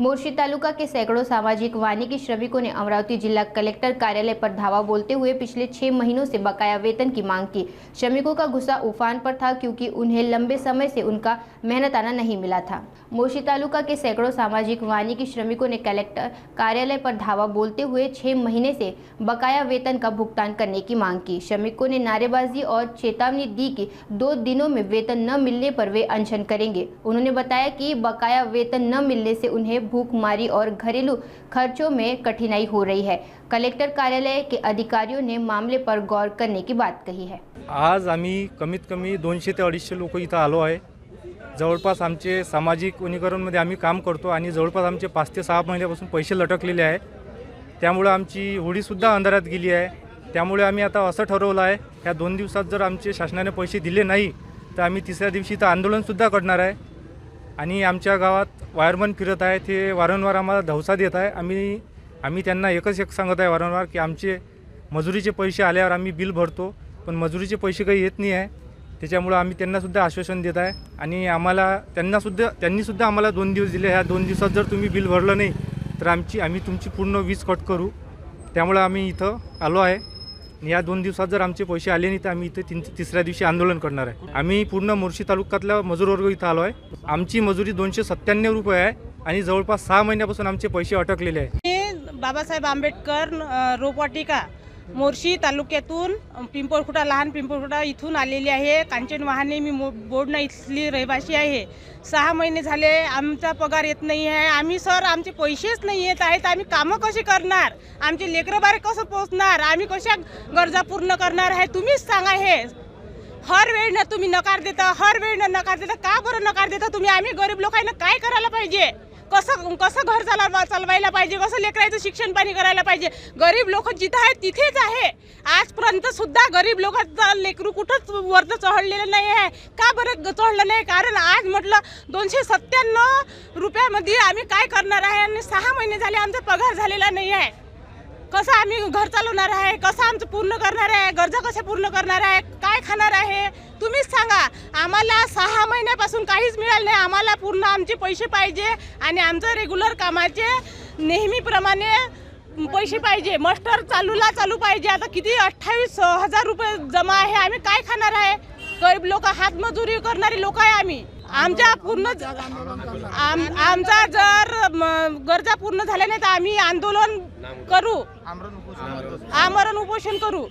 मोर्शी तालुका के सैकड़ों सामाजिक वानिकी श्रमिकों ने अमरावती जिला कलेक्टर कार्यालय पर धावा बोलते हुए पिछले 6 महीनों से बकाया वेतन की मांग की। श्रमिकों का गुस्सा उफान पर था क्योंकि उन्हें लंबे समय से उनका मेहनताना नहीं मिला था। मोर्शी तालुका के सैकड़ों सामाजिक वानिकी श्रमिकों ने कलेक्टर कार्यालय पर धावा बोलते हुए 6 महीने से बकाया वेतन का भुगतान करने की मांग की। श्रमिकों ने नारेबाजी और चेतावनी दी कि 2 दिनों में वेतन न मिलने पर वे अनशन करेंगे। उन्होंने बताया कि बकाया वेतन न मिलने से उन्हें भूखमारी और घरेलू खर्चों में कठिनाई हो रही है। कलेक्टर कार्यालय के अधिकारियों ने मामले पर गौर करने की बात कही है। आज आम्ही कमीत कमी 200 ते 250 लोक इथं आलो आहे। जवळपास आमचे सामाजिक वनीकरणमध्ये आम्ही काम करतो आणि जवळपास आमचे 5 ते 6 महिन्यापासून पैसे लटकलेले आहे। त्यामुळे आमची होडीसुद्धा अंधारात गेली आहे। त्यामुळे आम्ही आता असं ठरवलं आहे या 2 दिवसात जर आमचे शासनाने पैसे दिले नाही तर आम्ही तिसऱ्या दिवशी इथं आंदोलनसुद्धा करणार आहे। आणि आमच्या गावात वायरमन फिरत आहे, ते वारंवार आम्हाला धवसा देत आहे। आम्ही त्यांना एकच सांगत आहे वारंवार की आमचे मजुरीचे पैसे आल्यावर आम्ही बिल भरतो, पण मजुरीचे पैसे काही येत नाही आहे। त्याच्यामुळे आम्ही त्यांनासुद्धा आश्वासन देत आहे आणि त्यांनीसुद्धा आम्हाला 2 दिवस दिले। ह्या 2 दिवसात जर तुम्ही बिल भरलं नाही तर आम्ही तुमची पूर्ण वीज कट करू। त्यामुळे आम्ही इथं आलो आहे। या 2 दिवसात जर आमचे पैसे आले नाही तर आम्ही इथे तिसऱ्या दिवशी आंदोलन करणार आहे। आम्ही पूर्ण मोर्शी तालुक्यातला मजूर वर्ग इथं आलो आहे। आमची मजुरी 297 रुपये आहे आणि जवळपास 6 महिन्यापासून आमचे पैसे अटकलेले आहे। बाबासाहेब आंबेडकर रोपवाटिका मोर्शी तालुक्यातून पिंपळखुटा लहान पिंपळखुटा इथून आलेली आहे। कांचन वाहने मी बोडणा इथली रहिवासी आहे। 6 महिने झाले आमचा पगार येत नाही आहे। आम्ही सर आमचे पैसेच नाही येत आहेत। आम्ही कामं कशी करणार? आमचे लेकरं बारे कसं पोचणार? आम्ही कशा गरजा पूर्ण करणार आहे? तुम्हीच सांगा। हे हर वेळेला तुम्ही नकार देता, हर वेळेला नकार देता। का बरं नकार देता तुम्ही? आम्ही गरीब लोकांना काय करायला पाहिजे? कसं घर चालवायला पाहिजे? कसं लेकराचं शिक्षण पाणी करायला पाहिजे? गरीब लोक जिथं आहेत तिथेच आहे। आजपर्यंत सुद्धा गरीब लोकांचा लेकरू कुठंच वरती चढलेलं नाही आहे। का बरं चढलं नाही? कारण आज म्हटलं 297 रुपयामध्ये आम्ही काय करणार आहे आणि 6 महिने झाले आमचा पगार झालेला नाही आहे। कसं आम्ही घर चालवणार आहे? कसं आमचं पूर्ण करणार आहे? गरजा कशा पूर्ण करणार आहे? काय खाणार आहे? तुम्हीच सांगा। आम्हाला 6 महिन्यापासून काहीच मिळालं नाही। आम्हाला पूर्ण आमचे पैसे पाहिजे आणि आमचं रेग्युलर कामाचे नेहमीप्रमाणे पैसे पाहिजे। मस्टर चालू पाहिजे। आता किती 28,000 रुपये जमा आहे। आम्ही काय खाणार आहे? गरीब लोक, हातमजुरी करणारी लोक आहे आम्ही। आमच्या जर गरजा पूर्ण झाल्या नाही तर आम्ही आंदोलन करू, आमरण उपोषण करू।